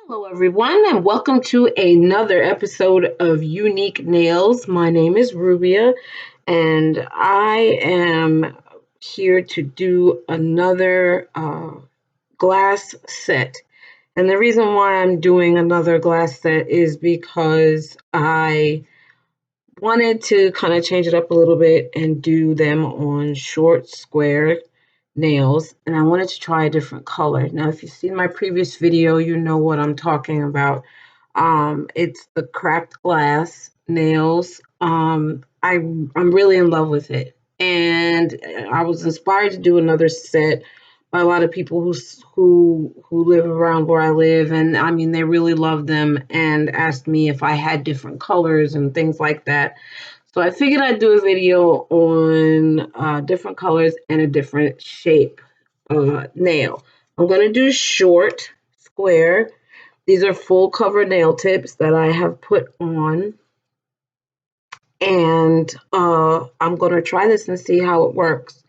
Hello, everyone, and welcome to another episode of Unique Nails. My name is Rubia, and I am here to do another glass set. And the reason why I'm doing another glass set is because I wanted to kind of change it up a little bit and do them on short square nails, and I wanted to try a different color. Now, if you've seen my previous video, you know what I'm talking about. It's the cracked glass nails. I'm really in love with it, and I was inspired to do another set by a lot of people who live around where I live, and I mean they really love them and asked me if I had different colors and things like that. So I figured I'd do a video on different colors and a different shape nail. I'm going to do short, square. These are full cover nail tips that I have put on. And I'm going to try this and see how it works.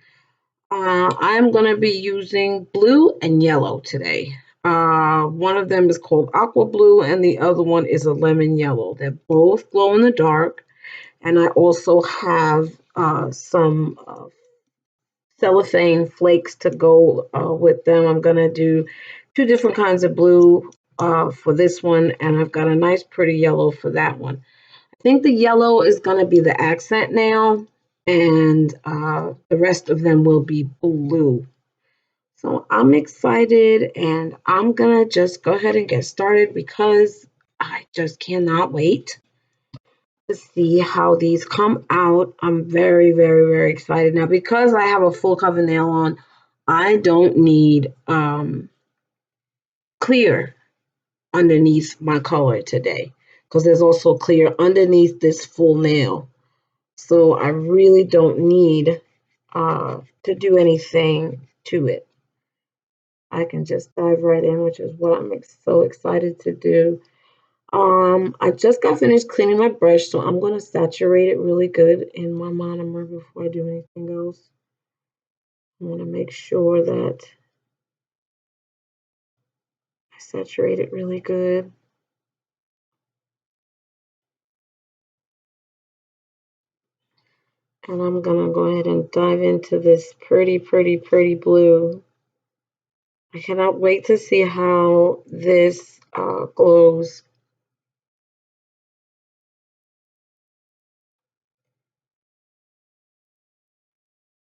I'm going to be using blue and yellow today. One of them is called aqua blue and the other one is a lemon yellow. They're both glow in the dark. And I also have some cellophane flakes to go with them. I'm going to do two different kinds of blue for this one, and I've got a nice pretty yellow for that one. I think the yellow is going to be the accent nail, and the rest of them will be blue. So I'm excited, and I'm going to just go ahead and get started because I just cannot wait to see how these come out. I'm very, very, very excited. Now, because I have a full cover nail on, I don't need clear underneath my color today because there's also clear underneath this full nail. So I really don't need to do anything to it. I can just dive right in, which is what I'm so excited to do. I just got finished cleaning my brush, so I'm going to saturate it really good in my monomer before I do anything else. I want to make sure that I saturate it really good. And I'm going to go ahead and dive into this pretty, pretty, pretty blue. I cannot wait to see how this glows.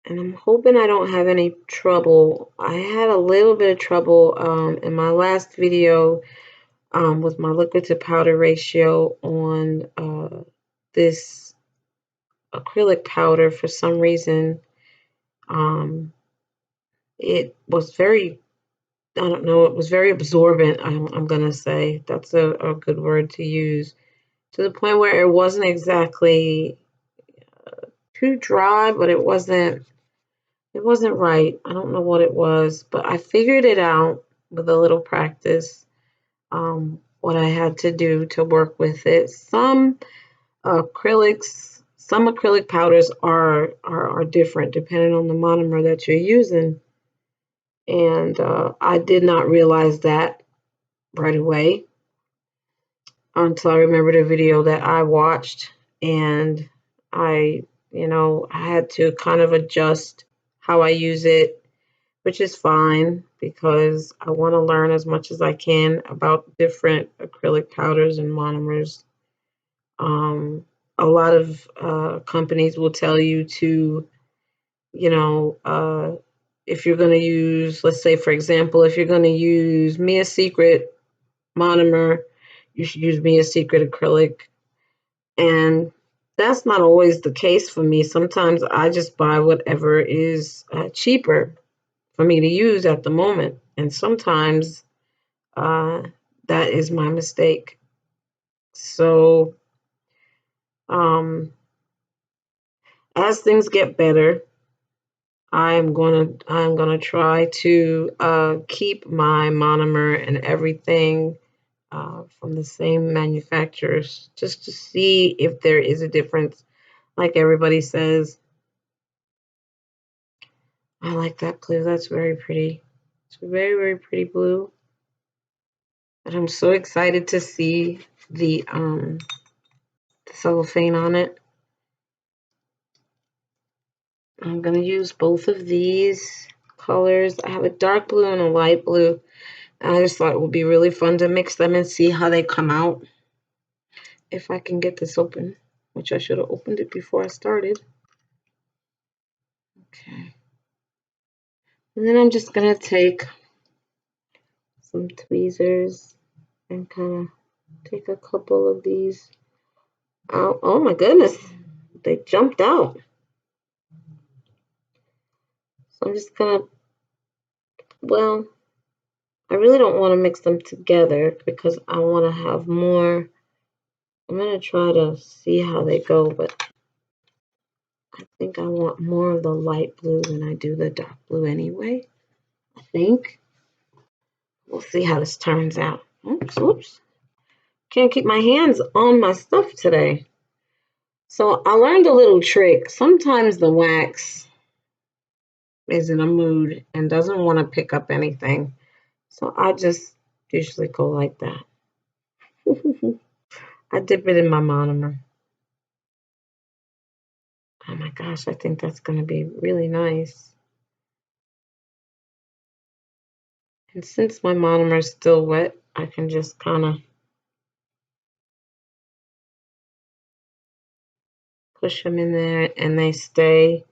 And I'm hoping I don't have any trouble. I had a little bit of trouble in my last video with my liquid to powder ratio on this acrylic powder. For some reason, it was very, I don't know, it was very absorbent, I'm going to say. That's a good word to use. To the point where it wasn't exactly too dry, but it wasn't right. I don't know what it was, but I figured it out with a little practice, what I had to do to work with it. Some acrylic powders are different depending on the monomer that you're using. And I did not realize that right away until I remembered a video that I watched, and I, I had to kind of adjust how I use it, which is fine because I want to learn as much as I can about different acrylic powders and monomers. A lot of companies will tell you to, you know, if you're going to use, let's say, for example, if you're going to use Mia Secret monomer, you should use Mia Secret acrylic. And that's not always the case for me. Sometimes I just buy whatever is cheaper for me to use at the moment. And sometimes uh, that is my mistake. So um, as things get better, I'm gonna try to keep my monomer and everything from the same manufacturers, just to see if there is a difference. Like everybody says, I like that blue. That's very pretty. It's a very, very pretty blue. And I'm so excited to see the cellophane on it. I'm going to use both of these colors. I have a dark blue and a light blue. And I just thought it would be really fun to mix them and see how they come out. If I can get this open, which I should have opened it before I started. Okay. And then I'm just going to take some tweezers and kind of take a couple of these out. Oh my goodness, they jumped out. So I'm just going to, well, I really don't want to mix them together because I want to have more. I'm going to try to see how they go, but I think I want more of the light blue than I do the dark blue anyway. I think. We'll see how this turns out. Oops, oops. Can't keep my hands on my stuff today. So I learned a little trick. Sometimes the wax is in a mood and doesn't want to pick up anything. So I just usually go like that. I dip it in my monomer. Oh my gosh, I think that's going to be really nice. And since my monomer is still wet, I can just kind of push them in there and they stay.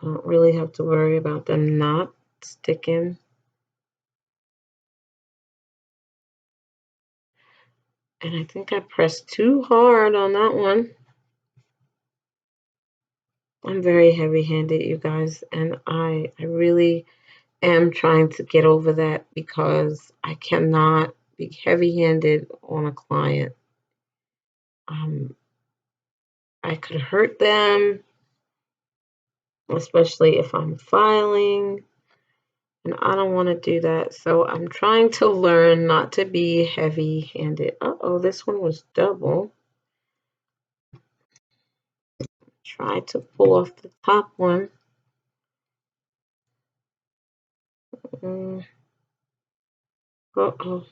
I don't really have to worry about them not sticking. And I think I pressed too hard on that one. I'm very heavy-handed, you guys, and I really am trying to get over that because I cannot be heavy-handed on a client. I could hurt them, especially if I'm filing, and I don't want to do that. So I'm trying to learn not to be heavy-handed. Uh-oh, this one was double. Try to pull off the top one. Uh-oh.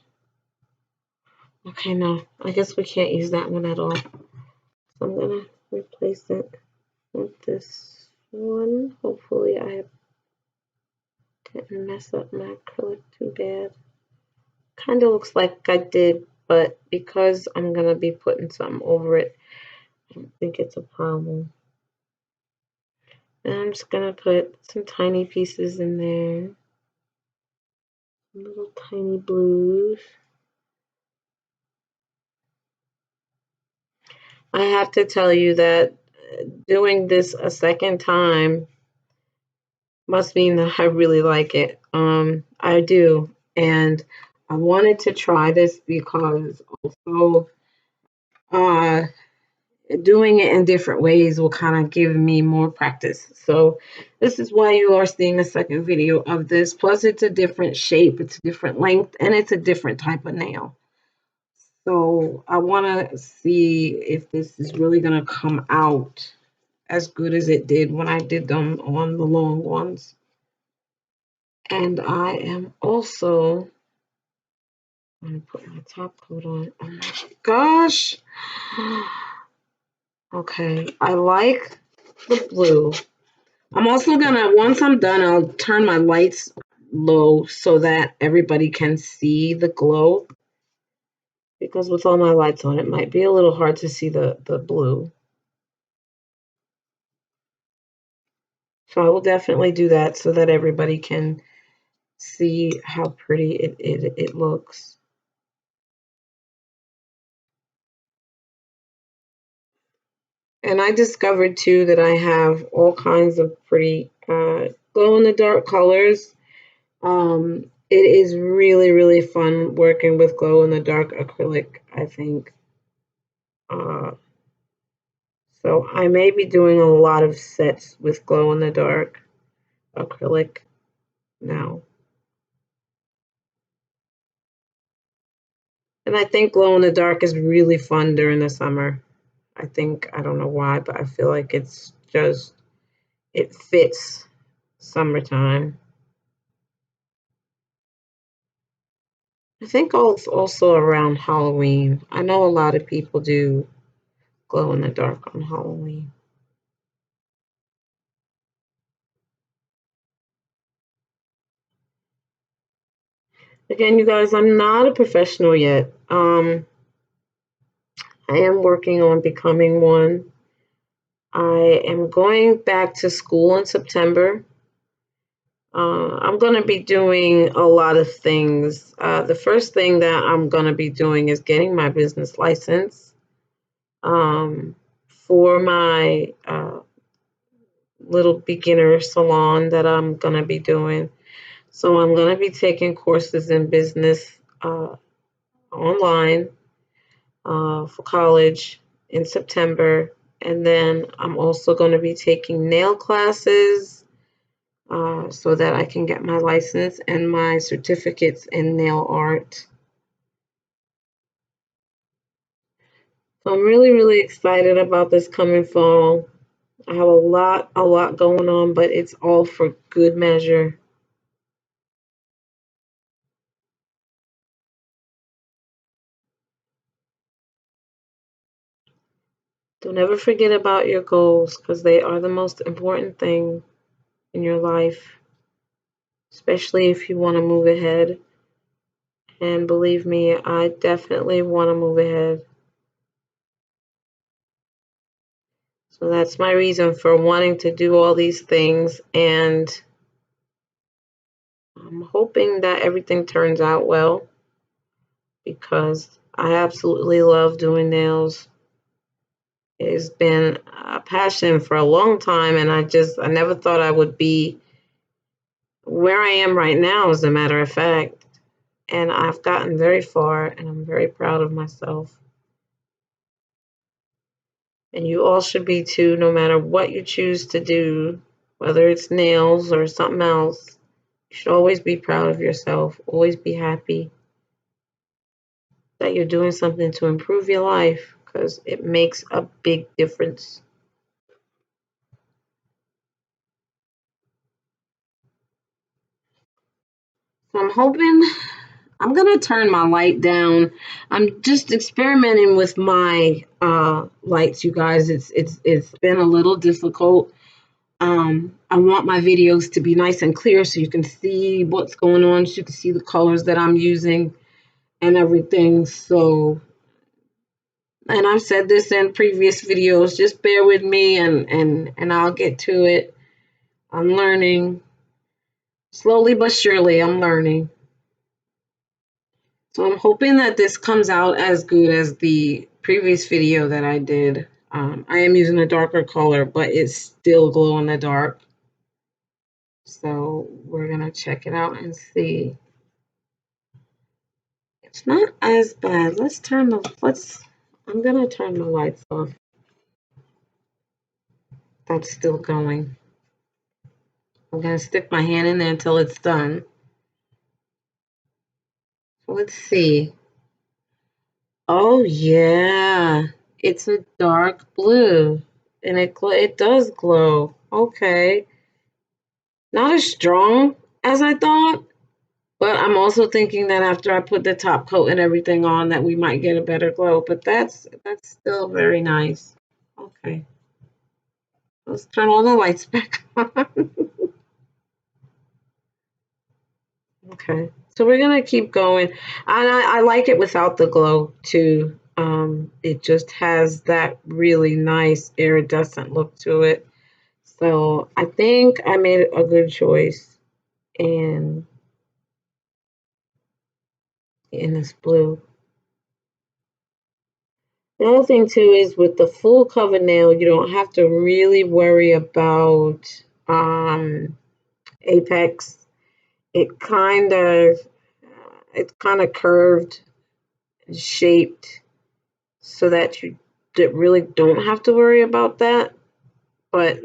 Okay, no, I guess we can't use that one at all. So I'm gonna replace it with this one. Hopefully I didn't mess up my acrylic too bad. Kind of looks like I did, but because I'm gonna be putting something over it, I don't think it's a problem. And I'm just gonna put some tiny pieces in there. Little tiny blues. I have to tell you that doing this a second time must mean that I really like it. I do. And I wanted to try this because also uh, doing it in different ways will kind of give me more practice. So this is why you are seeing a second video of this. Plus it's a different shape, it's a different length, and it's a different type of nail. So I want to see if this is really going to come out as good as it did when I did them on the long ones. And I am also going to put my top coat on. Oh my gosh. Okay, I like the blue. I'm also gonna, once I'm done, I'll turn my lights low so that everybody can see the glow. Because with all my lights on, it might be a little hard to see the blue. So I will definitely do that so that everybody can see how pretty it looks. And I discovered too that I have all kinds of pretty glow in the dark colors. It is really, really fun working with glow in the dark acrylic, I think. Uh, so I may be doing a lot of sets with glow in the dark acrylic now. And I think glow in the dark is really fun during the summer. I think, I don't know why, but I feel like it's just, it fits summertime. I think also around Halloween. I know a lot of people do glow in the dark on Halloween. Again, you guys, I'm not a professional yet. I am working on becoming one. I am going back to school in September. I'm going to be doing a lot of things. The first thing that I'm going to be doing is getting my business license for my little beginner salon that I'm going to be doing. So I'm going to be taking courses in business online for college in September. And then I'm also going to be taking nail classes so that I can get my license and my certificates in nail art. So I'm really, really excited about this coming fall. I have a lot going on, but it's all for good measure. Don't ever forget about your goals because they are the most important thing in your life, especially if you want to move ahead. And believe me, I definitely want to move ahead. So that's my reason for wanting to do all these things. And I'm hoping that everything turns out well because I absolutely love doing nails. It's been a passion for a long time, and I never thought I would be where I am right now, as a matter of fact. And I've gotten very far, and I'm very proud of myself. And you all should be too, no matter what you choose to do, whether it's nails or something else. You should always be proud of yourself, always be happy that you're doing something to improve your life because it makes a big difference. So I'm hoping I'm gonna turn my light down. I'm just experimenting with my lights, you guys. It's been a little difficult. I want my videos to be nice and clear so you can see what's going on, so you can see the colors that I'm using and everything. So, and I've said this in previous videos, just bear with me and I'll get to it. I'm learning slowly but surely. I'm learning. So I'm hoping that this comes out as good as the previous video that I did. I am using a darker color, but it's still glow in the dark. So we're gonna check it out and see. It's not as bad. I'm gonna turn the lights off. That's still going. I'm gonna stick my hand in there until it's done. So let's see. Oh yeah, it's a dark blue, and it does glow. Okay, not as strong as I thought, but I'm also thinking that after I put the top coat and everything on, that we might get a better glow. But that's still very nice. Okay, let's turn all the lights back on. Okay, so we're gonna keep going, and I like it without the glow too. It just has that really nice iridescent look to it. So I think I made a good choice in this blue. The other thing too is with the full cover nail, you don't have to really worry about apex. It kind of it's kind of curved and shaped so that you really don't have to worry about that. But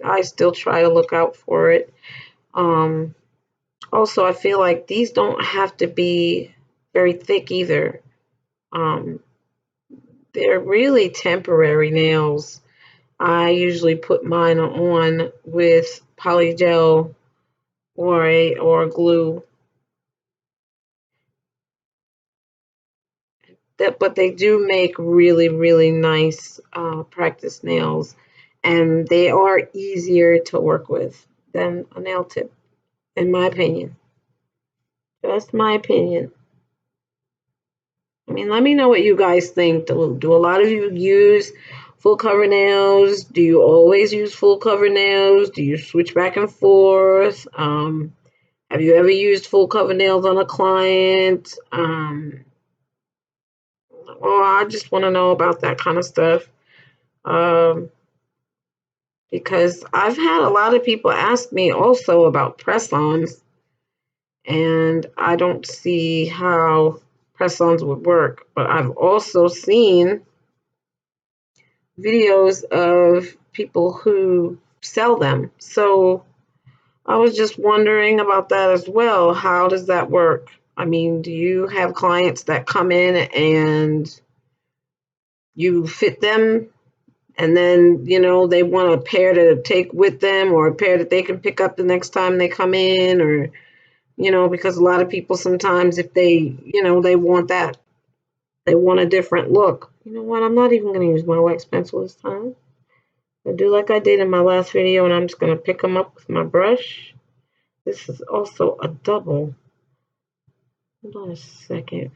I still try to look out for it. Um, Also, I feel like these don't have to be very thick either. Um, they're really temporary nails. I usually put mine on with polygel or a glue, but they do make really, really nice practice nails, and they are easier to work with than a nail tip, in my opinion. Just my opinion. I mean, let me know what you guys think. Do a lot of you use full cover nails? Do you always use full cover nails? Do you switch back and forth? Have you ever used full cover nails on a client? Well, I just want to know about that kind of stuff. Um, because I've had a lot of people ask me also about press-ons, and I don't see how press-ons would work. But I've also seen videos of people who sell them. So I was just wondering about that as well. How does that work? I mean, do you have clients that come in and you fit them, and then, they want a pair to take with them or a pair that they can pick up the next time they come in, or, because a lot of people sometimes, if they want that, they want a different look. You know what? I'm not even going to use my wax pencil this time. I do like I did in my last video, and I'm just going to pick them up with my brush. This is also a double. Hold on a second.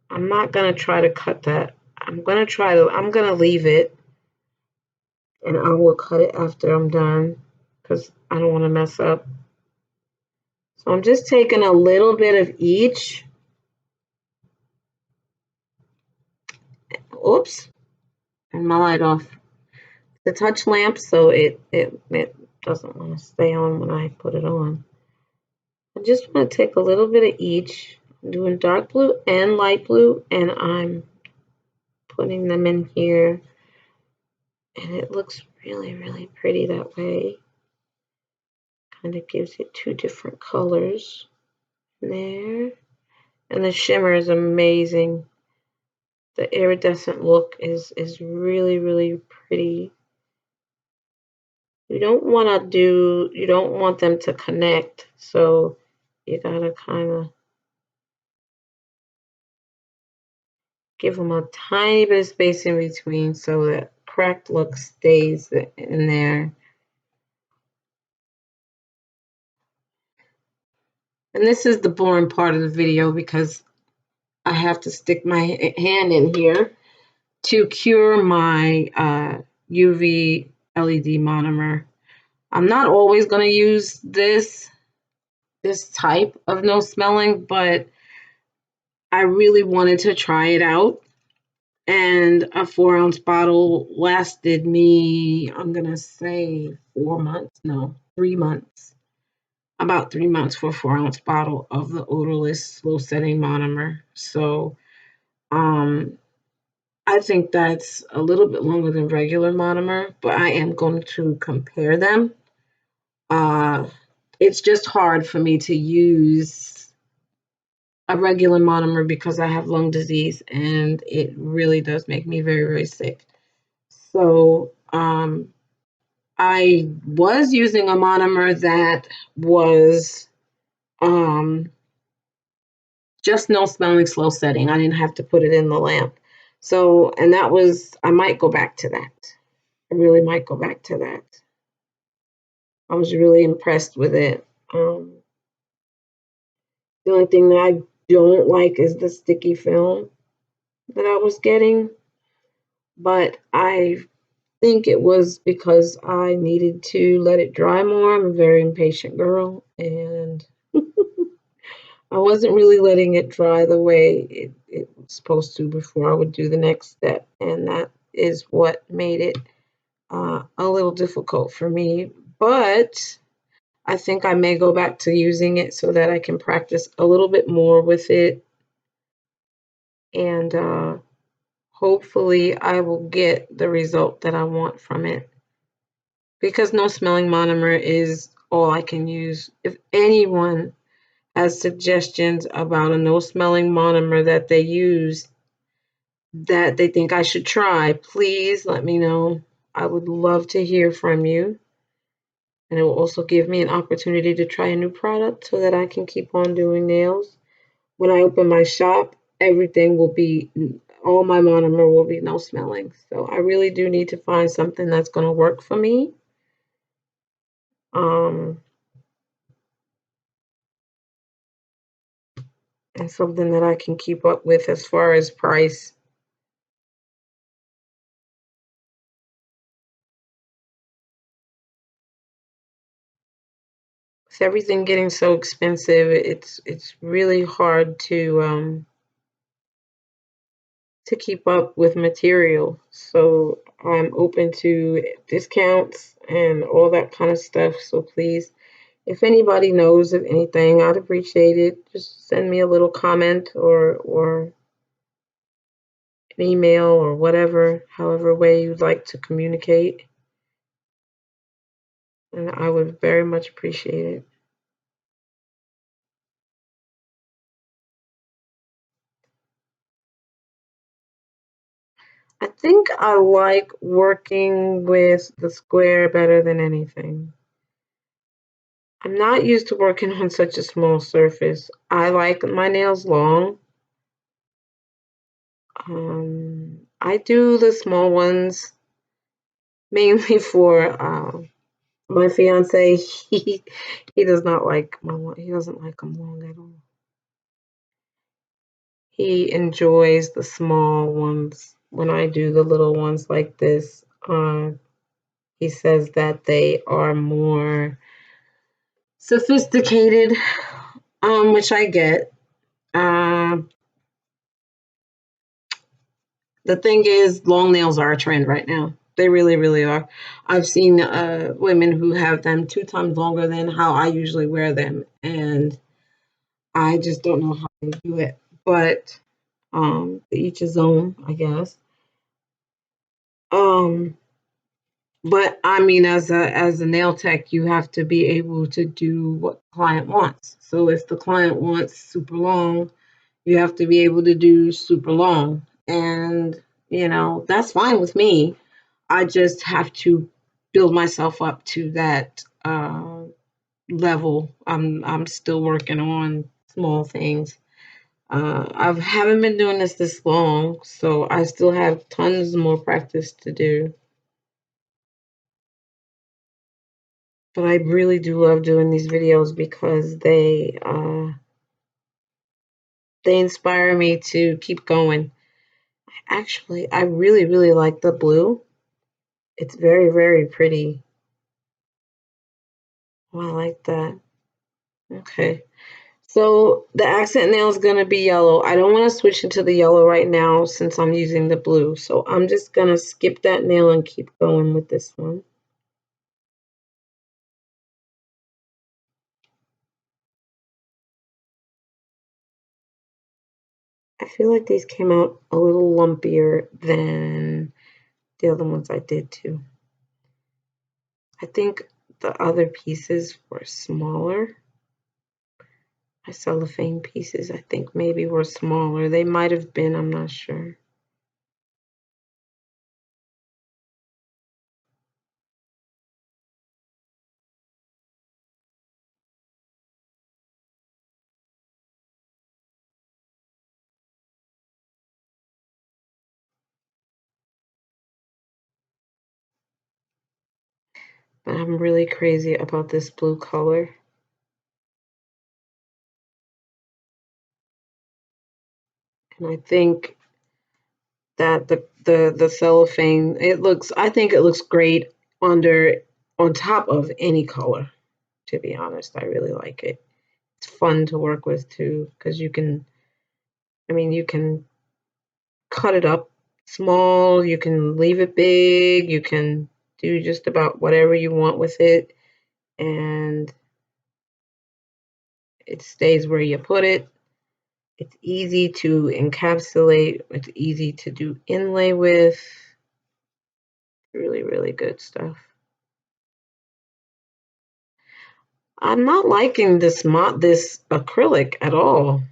I'm not going to try to cut that. I'm going to leave it, and I will cut it after I'm done because I don't want to mess up. So I'm just taking a little bit of each. Oops, and my light off the touch lamp, so it doesn't want to stay on when I put it on. I just want to take a little bit of each. I'm doing dark blue and light blue, and I'm putting them in here, and it looks really, really pretty that way. Kind of gives it two different colors there, and the shimmer is amazing. The iridescent look is really, really pretty. You don't want them to connect, so you gotta kind of give them a tiny bit of space in between so that cracked look stays in there. And this is the boring part of the video because I have to stick my hand in here to cure my UV LED monomer. I'm not always going to use this type of no smelling, but I really wanted to try it out. And a 4-ounce bottle lasted me, I'm going to say 4 months. No, 3 months. About 3 months for a 4-ounce bottle of the odorless slow setting monomer. So I think that's a little bit longer than regular monomer, but I am going to compare them. It's just hard for me to use a regular monomer because I have lung disease, and it really does make me very, very sick. So I was using a monomer that was just no smelling slow setting. I didn't have to put it in the lamp. So, and that was, I might go back to that. I really might go back to that. I was really impressed with it. The only thing that I don't like is the sticky film that I was getting, but I think it was because I needed to let it dry more. I'm a very impatient girl, and I wasn't really letting it dry the way it was supposed to before I would do the next step, and that is what made it a little difficult for me. But I think I may go back to using it so that I can practice a little bit more with it, and hopefully I will get the result that I want from it. Because no smelling monomer is all I can use. If anyone has suggestions about a no smelling monomer that they use that they think I should try, please let me know. I would love to hear from you. And it will also give me an opportunity to try a new product so that I can keep on doing nails when I open my shop everything will be, all my monomer will be no smelling. So I really do need to find something that's going to work for me. Um, and something that I can keep up with as far as price. With everything getting so expensive, it's really hard to keep up with material. So I'm open to discounts and all that kind of stuff. So please, if anybody knows of anything, I'd appreciate it. Just send me a little comment or an email or whatever, however way you'd like to communicate. And I would very much appreciate it. I think I like working with the square better than anything. I'm not used to working on such a small surface. I like my nails long. I do the small ones mainly for my fiance. He does not like he doesn't like them long at all. He enjoys the small ones. When I do the little ones like this, he says that they are more sophisticated, which I get. Um, the thing is, long nails are a trend right now. They really, really are. I've seen women who have them 2 times longer than how I usually wear them, and I just don't know how they do it. But to each his own, I guess. Um, but I mean, as a nail tech, you have to be able to do what the client wants. So if the client wants super long, you have to be able to do super long, and that's fine with me. I just have to build myself up to that level. I'm still working on small things. I haven't been doing this long, so I still have tons more practice to do. But I really do love doing these videos because they inspire me to keep going. Actually, I really, really like the blue. It's very, very pretty. Oh, I like that. Okay. So the accent nail is going to be yellow. I don't want to switch into the yellow right now since I'm using the blue. So I'm just going to skip that nail and keep going with this one. I feel like these came out a little lumpier than the other ones I did too. I think the other pieces were smaller. My cellophane pieces, I think maybe were smaller. They might have been, I'm not sure. But I'm really crazy about this blue color. And I think that the cellophane, I think it looks great under on top of any color, to be honest. I really like it. It's fun to work with too, because you can cut it up small, you can leave it big, you can do just about whatever you want with it, and it stays where you put it. It's easy to encapsulate, it's easy to do inlay with. Really, really good stuff. I'm not liking this acrylic at all.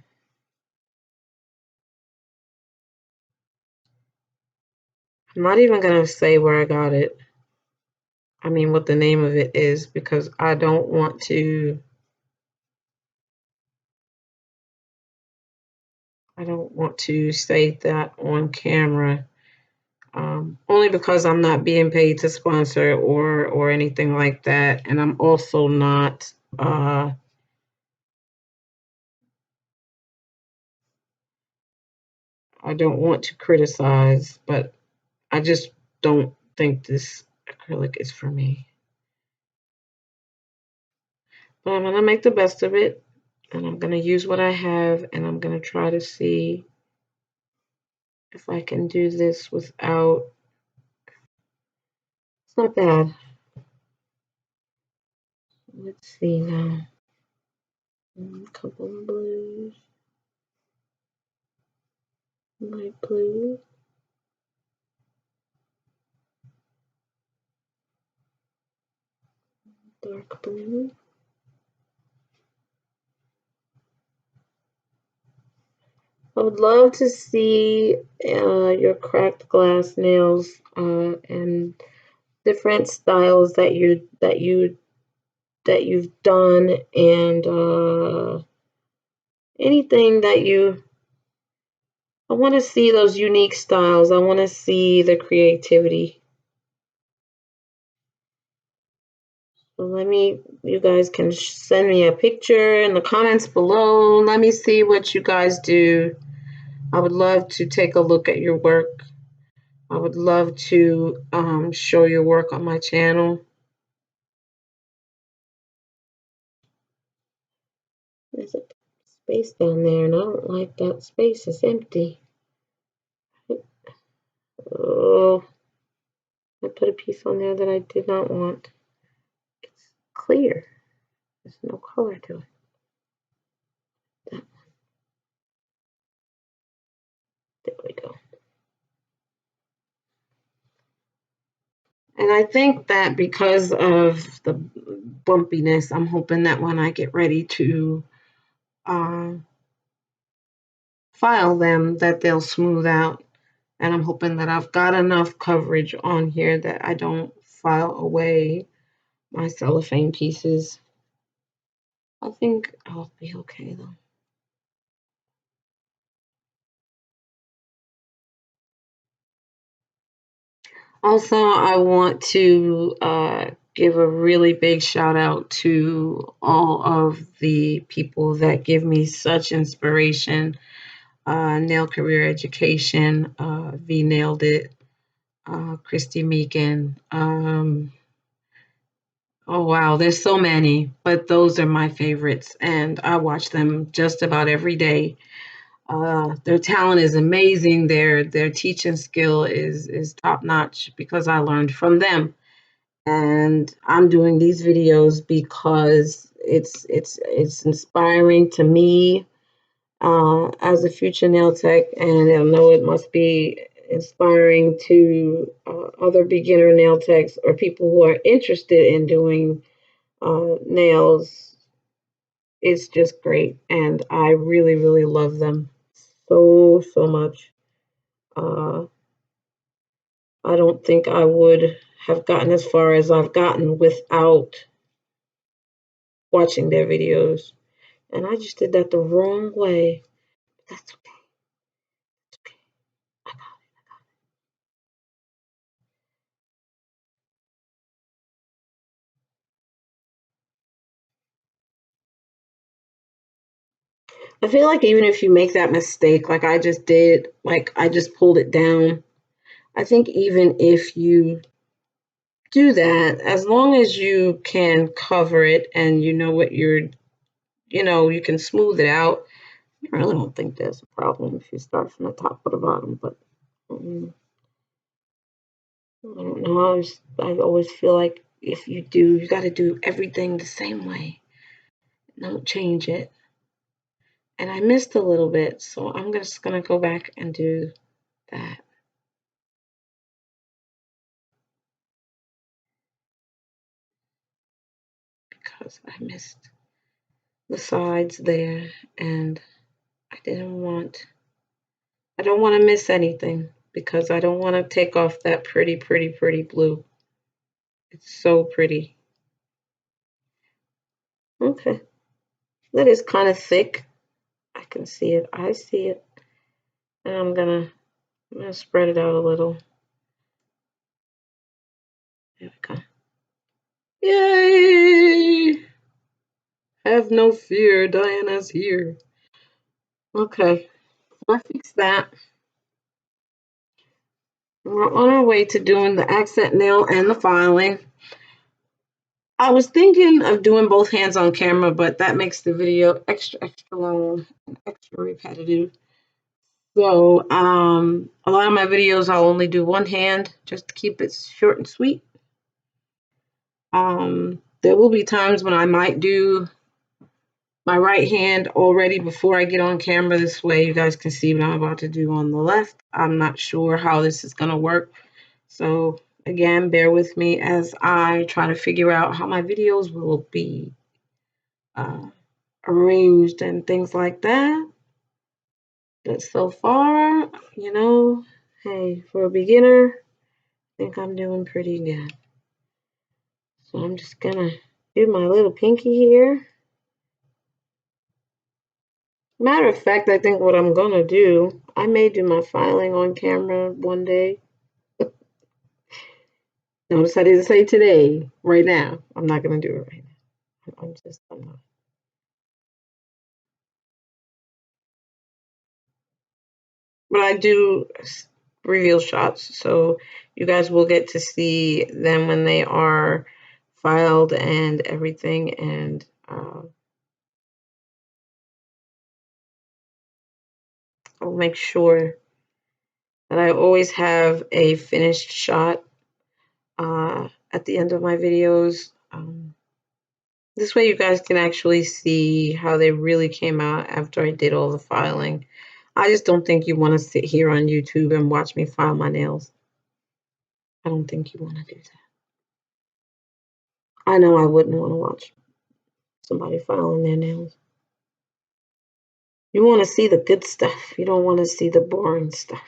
I'm not even gonna say where I got it. I mean, what the name of it is, because I don't want to. I don't want to say that on camera, only because I'm not being paid to sponsor or anything like that, and I'm also not. I don't want to criticize, but I just don't think this acrylic is for me. But I'm gonna make the best of it, and I'm gonna use what I have, and I'm gonna try to see if I can do this without. It's not bad. Let's see now. A couple of blues, light blue, dark blue. I would love to see your cracked glass nails and different styles that you've done, and anything that you. I want to see those unique styles. I want to see the creativity. So you guys can send me a picture in the comments below. Let me see what you guys do. I would love to take a look at your work. I would love to show your work on my channel. There's a space down there, and I don't like that space. It's empty. Oh, I put a piece on there that I did not want. It's clear. There's no color to it. There we go. And I think that because of the bumpiness, I'm hoping that when I get ready to uh, file them, that they'll smooth out. And I'm hoping that I've got enough coverage on here that I don't file away my cellophane pieces. I think I'll be okay though. Also, I want to give a really big shout out to all of the people that give me such inspiration. Nail Career Education, V Nailed It, Christy Meekin. Oh wow, there's so many, but those are my favorites, and I watch them just about every day. Their talent is amazing. Their teaching skill is top notch because I learned from them. And I'm doing these videos because it's inspiring to me as a future nail tech, and I know it must be inspiring to other beginner nail techs or people who are interested in doing nails. It's just great, and I really, really love them so much. Uh, I don't think I would have gotten as far as I've gotten without watching their videos. And I just did that the wrong way. That's okay. I feel like even if you make that mistake, like I just did, like I just pulled it down, I think even if you do that, as long as you can cover it and you know what you can smooth it out. I really don't think there's a problem if you start from the top or the bottom, but I don't know. I always feel like if you do, you got to do everything the same way. Don't change it. And I missed a little bit, so I'm just going to go back and do that because I missed the sides there, and I don't want to miss anything because I don't want to take off that pretty blue. It's so pretty. Okay. That is kind of thick. I can see it. I see it. And I'm gonna spread it out a little. There we go. Yay! Have no fear, Diana's here. Okay, I fixed that. We're on our way to doing the accent nail and the filing. I was thinking of doing both hands on camera, but that makes the video extra long and extra repetitive. So a lot of my videos I'll only do one hand just to keep it short and sweet. There will be times when I might do my right hand already before I get on camera. This way you guys can see what I'm about to do on the left. I'm not sure how this is going to work. So again, bear with me as I try to figure out how my videos will be arranged and things like that. But so far, hey, for a beginner, I think I'm doing pretty good. So I'm just gonna do my little pinky here. Matter of fact, I think what I'm gonna do, I may do my filing on camera one day. Notice I didn't say today, right now. I'm not gonna do it right now. I'm not. But I do reveal shots, so you guys will get to see them when they are filed and everything. And I'll make sure that I always have a finished shot at the end of my videos. This way you guys can actually see how they really came out after I did all the filing. I just don't think you want to sit here on YouTube and watch me file my nails. I don't think you want to do that. I know I wouldn't want to watch somebody filing their nails. You want to see the good stuff. You don't want to see the boring stuff.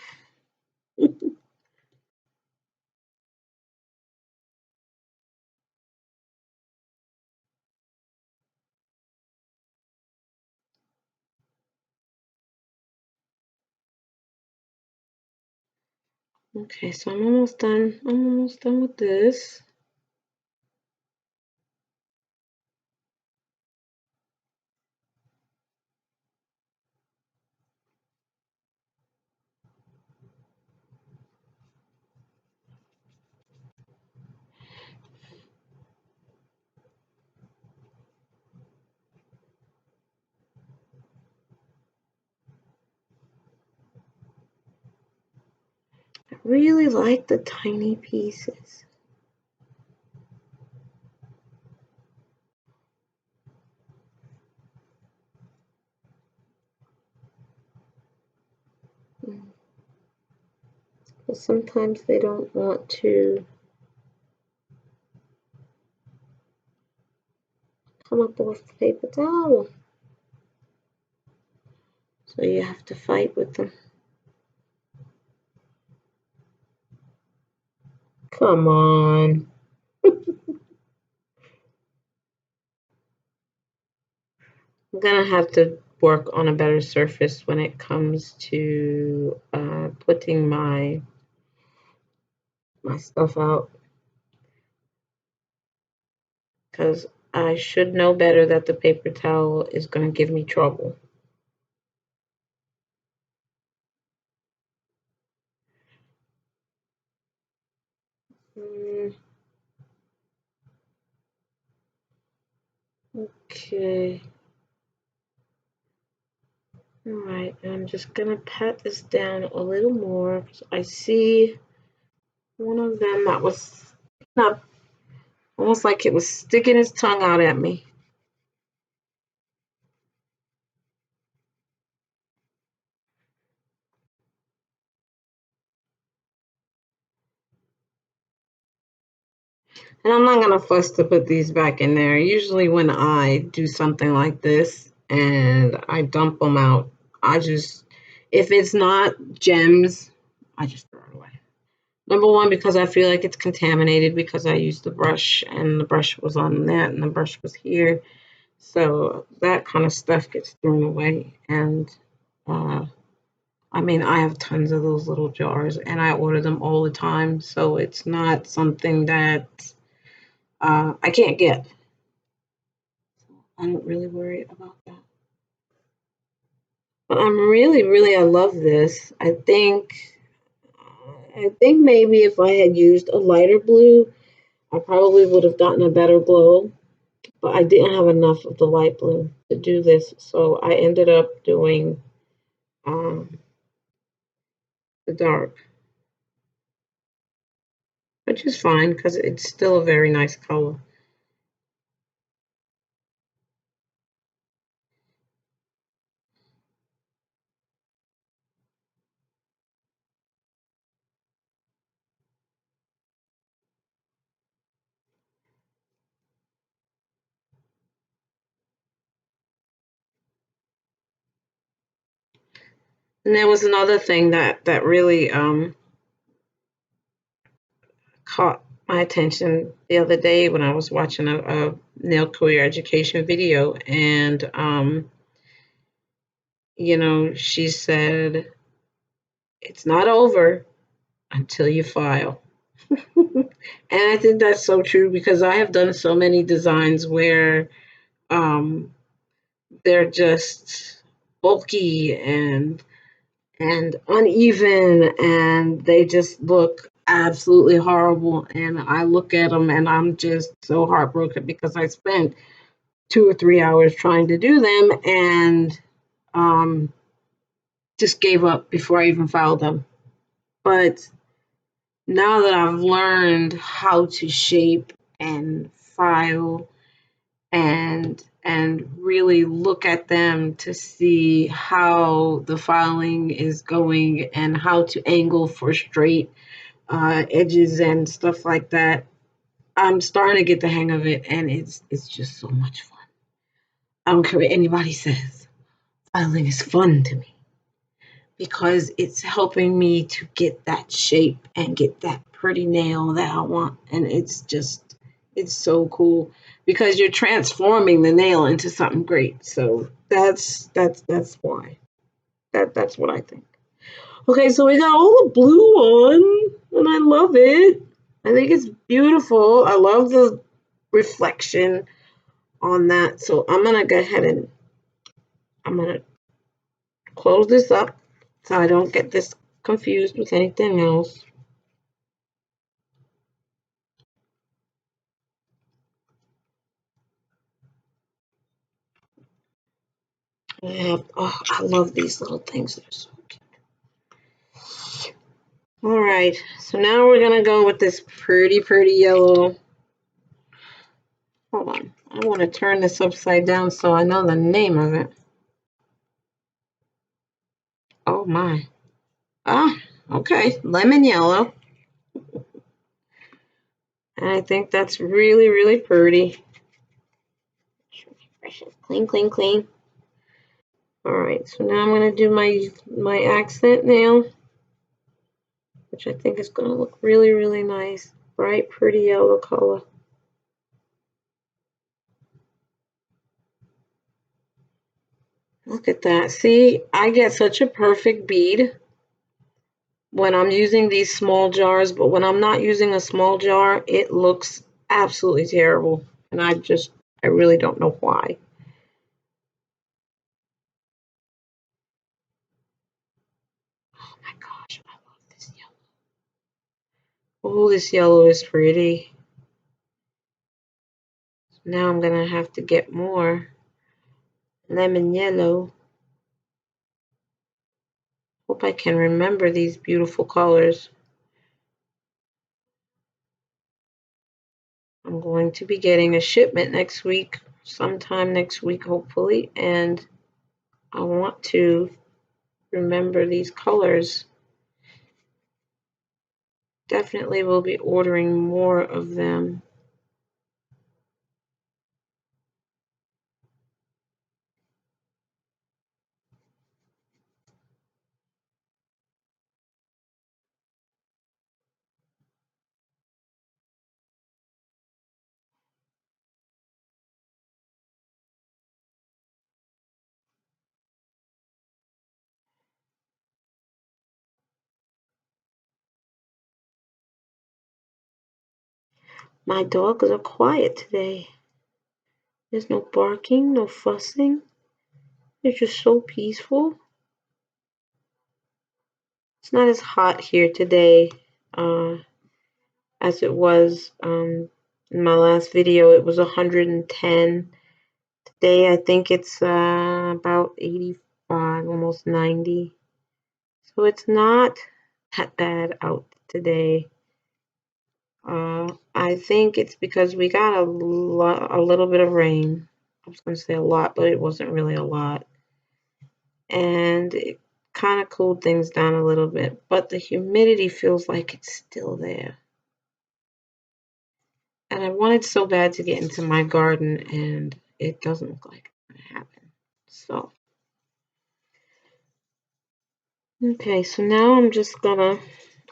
Okay, so I'm almost done. I'm almost done with this. I really like the tiny pieces. But sometimes they don't want to come up with the paper towel. So you have to fight with them. Come on. I'm gonna have to work on a better surface when it comes to putting my stuff out, because I should know better that the paper towel is gonna give me trouble. Okay. All right, I'm just gonna pat this down a little more. I see one of them that was not almost like it was sticking its tongue out at me. And I'm not gonna fuss to put these back in there. Usually when I do something like this and I dump them out, if it's not gems, I just throw it away. Number one, because I feel like it's contaminated because I used the brush and the brush was on that and the brush was here. So that kind of stuff gets thrown away. And I mean, I have tons of those little jars and I order them all the time. So it's not something that I can't get. I don't really worry about that. But I love this. I think maybe if I had used a lighter blue, I probably would have gotten a better glow. But I didn't have enough of the light blue to do this. So I ended up doing um, the dark, which is fine because it's still a very nice color. And there was another thing that really caught my attention the other day when I was watching a nail career education video, and she said it's not over until you file. And I think that's so true because I have done so many designs where um, they're just bulky and uneven and they just look absolutely horrible, and I look at them and I'm just so heartbroken because I spent 2 or 3 hours trying to do them and um, just gave up before I even filed them. But now that I've learned how to shape and file and really look at them to see how the filing is going and how to angle for straight edges and stuff like that, I'm starting to get the hang of it, and it's just so much fun. I don't care what anybody says. Filing is fun to me because it's helping me to get that shape and get that pretty nail that I want, and it's so cool because you're transforming the nail into something great. So that's why that's what I think. Okay, so we got all the blue on, and I love it. I think it's beautiful. I love the reflection on that. So I'm gonna go ahead and I'm gonna close this up so I don't get this confused with anything else. I love these little things. They're so cute. All right, so now we're gonna go with this pretty yellow. Hold on, I want to turn this upside down so I know the name of it. Oh my. Ah, okay, lemon yellow. And I think that's really pretty. Clean, clean, clean. All right, so now I'm gonna do my accent nail, which I think is gonna look really nice. Bright, pretty yellow color. Look at that. See, I get such a perfect bead when I'm using these small jars, but when I'm not using a small jar, it looks absolutely terrible. And I really don't know why. Oh my gosh, I love this yellow. Oh, this yellow is pretty. Now I'm gonna have to get more lemon yellow. Hope I can remember these beautiful colors. I'm going to be getting a shipment next week, sometime next week, hopefully, and I want to remember these colors. Definitely will be ordering more of them. My dogs are quiet today. There's no barking, no fussing. They're just so peaceful. It's not as hot here today uh, as it was in my last video. It was 110. Today I think it's about 85, almost 90. So it's not that bad out today. I think it's because we got a little bit of rain. I was going to say a lot, but it wasn't really a lot. And it kind of cooled things down a little bit, but the humidity feels like it's still there. And I wanted so bad to get into my garden, and it doesn't look like it's going to happen. So, okay, so now I'm just gonna,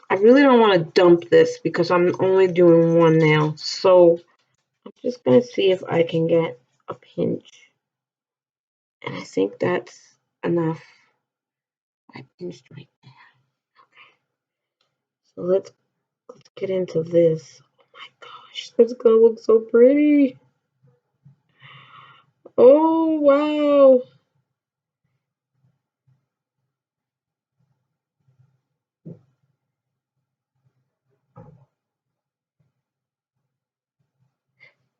I really don't want to dump this because I'm only doing one nail. So I'm just gonna see if I can get a pinch. And I think that's enough. I pinched right there. So let's get into this. Oh my gosh, this is gonna look so pretty. Oh wow.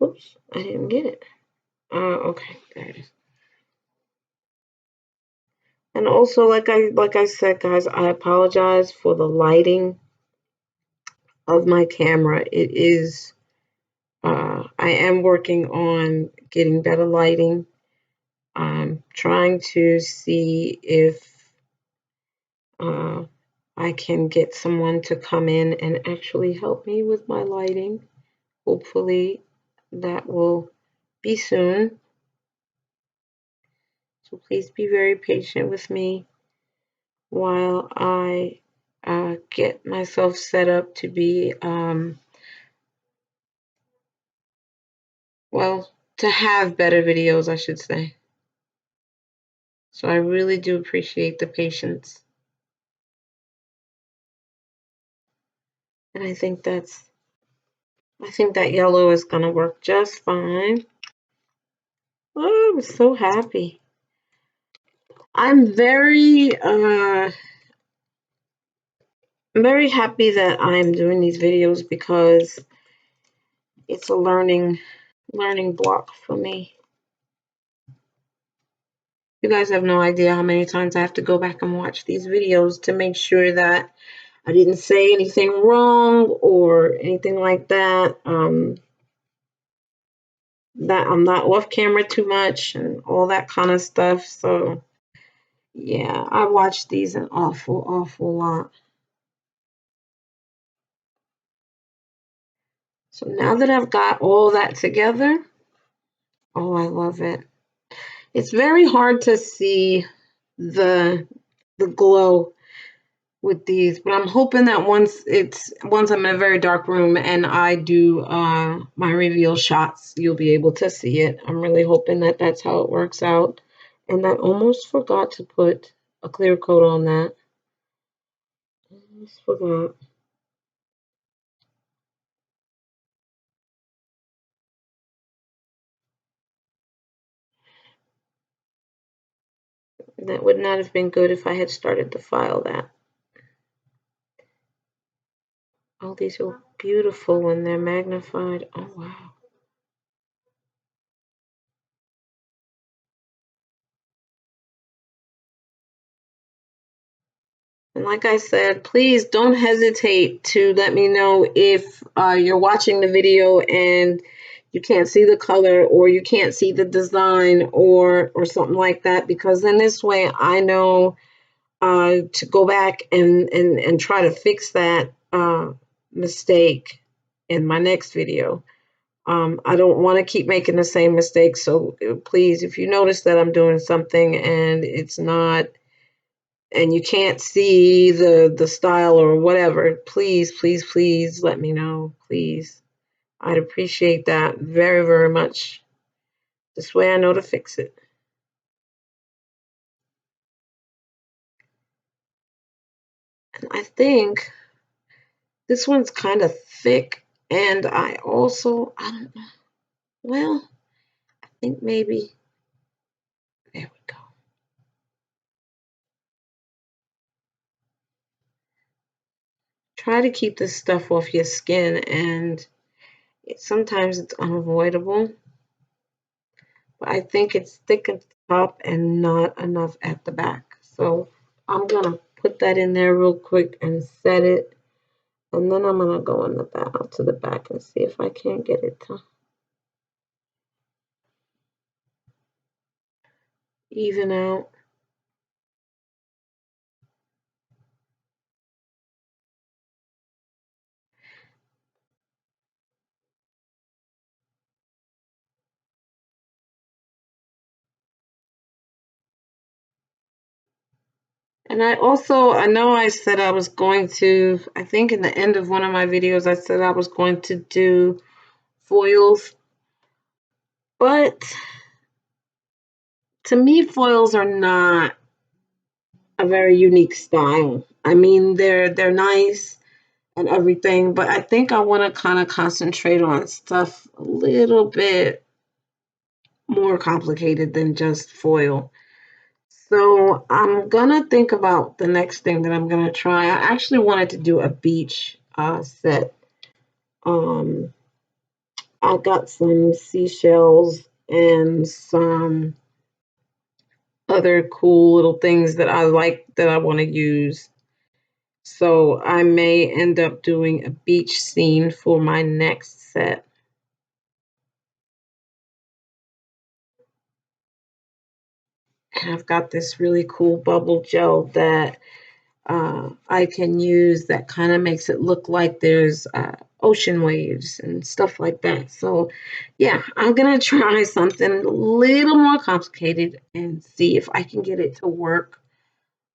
Oops, I didn't get it. Okay, there it is. And also, like I said, guys, I apologize for the lighting of my camera. It is I am working on getting better lighting. I'm trying to see if uh, I can get someone to come in and actually help me with my lighting. Hopefully, that will be soon. So please be very patient with me while I get myself set up to be, well, to have better videos, I should say. So I really do appreciate the patience. And I think that yellow is going to work just fine. Oh, I'm so happy. I'm very happy that I'm doing these videos because it's a learning block for me. You guys have no idea how many times I have to go back and watch these videos to make sure that I didn't say anything wrong or anything like that. That I'm not off camera too much and all that kind of stuff. So yeah, I watched these an awful lot. So now that I've got all that together, oh, I love it. It's very hard to see the glow with these, but I'm hoping that once I'm in a very dark room and I do my reveal shots, you'll be able to see it. I'm really hoping that that's how it works out. And I almost forgot to put a clear coat on that. Almost forgot. That would not have been good if I had started to file that. Oh, these are beautiful when they're magnified. Oh, wow. And like I said, please don't hesitate to let me know if you're watching the video and you can't see the color or you can't see the design or something like that, because then this way I know to go back and try to fix that mistake in my next video. I don't want to keep making the same mistake. So please, if you notice that I'm doing something and it's not, and you can't see the style or whatever, please let me know. Please. I'd appreciate that very much. This way I know to fix it. And I think this one's kind of thick And I also, I don't know, well, I think maybe, there we go. Try to keep this stuff off your skin, and sometimes it's unavoidable. But I think it's thick at the top and not enough at the back. So I'm gonna put that in there real quick and set it. And then I'm gonna go in the back to the back and see if I can't get it to even out. And I know I said I was going to, I think in the end of one of my videos, I said I was going to do foils. But to me, foils are not a very unique style. I mean, they're nice and everything, but I think I want to kind of concentrate on stuff a little bit more complicated than just foil. So I'm gonna think about the next thing that I'm gonna try. I actually wanted to do a beach set. Um, I got some seashells and some other cool little things that I like that I want to use. So I may end up doing a beach scene for my next set. And I've got this really cool bubble gel that I can use that kind of makes it look like there's ocean waves and stuff like that. So yeah, I'm gonna try something a little more complicated and see if I can get it to work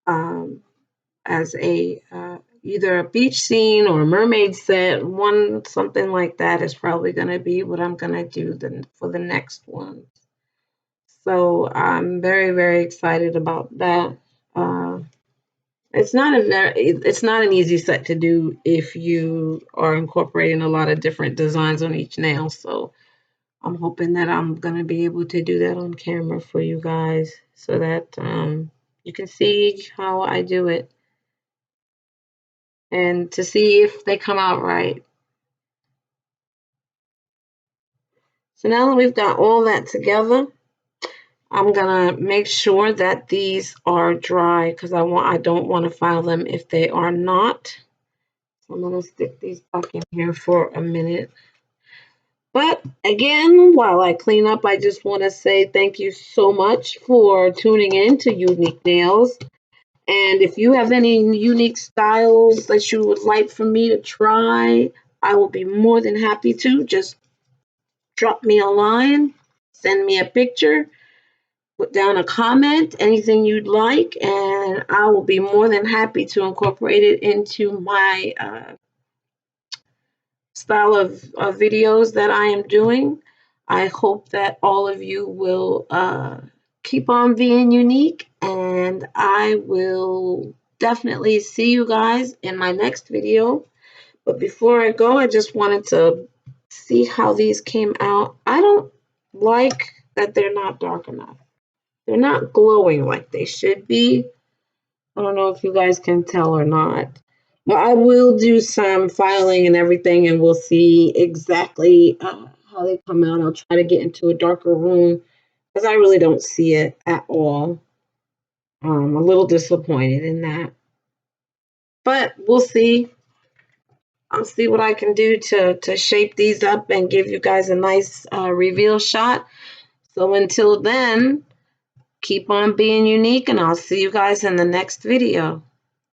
as a either a beach scene or a mermaid set. Something like that is probably gonna be what I'm gonna do for the next one. So I'm very, very excited about that. Uh, it's not an easy set to do if you are incorporating a lot of different designs on each nail. So I'm hoping that I'm gonna be able to do that on camera for you guys so that you can see how I do it and to see if they come out right. So now that we've got all that together, I'm gonna make sure that these are dry because I don't want to file them if they are not. So I'm gonna stick these back in here for a minute. But again, while I clean up, I just want to say thank you so much for tuning in to Unique Nails. And if you have any unique styles that you would like for me to try, I will be more than happy to. Just drop me a line, send me a picture, put down a comment, anything you'd like, and I will be more than happy to incorporate it into my style of videos that I am doing. I hope that all of you will keep on being unique, and I will definitely see you guys in my next video. But before I go, I just wanted to see how these came out. I don't like that they're not dark enough. They're not glowing like they should be. I don't know if you guys can tell or not. But I will do some filing and everything, and we'll see exactly how they come out. I'll try to get into a darker room because I really don't see it at all. I'm a little disappointed in that. But we'll see. I'll see what I can do to shape these up and give you guys a nice reveal shot. So until then, keep on being unique, and I'll see you guys in the next video.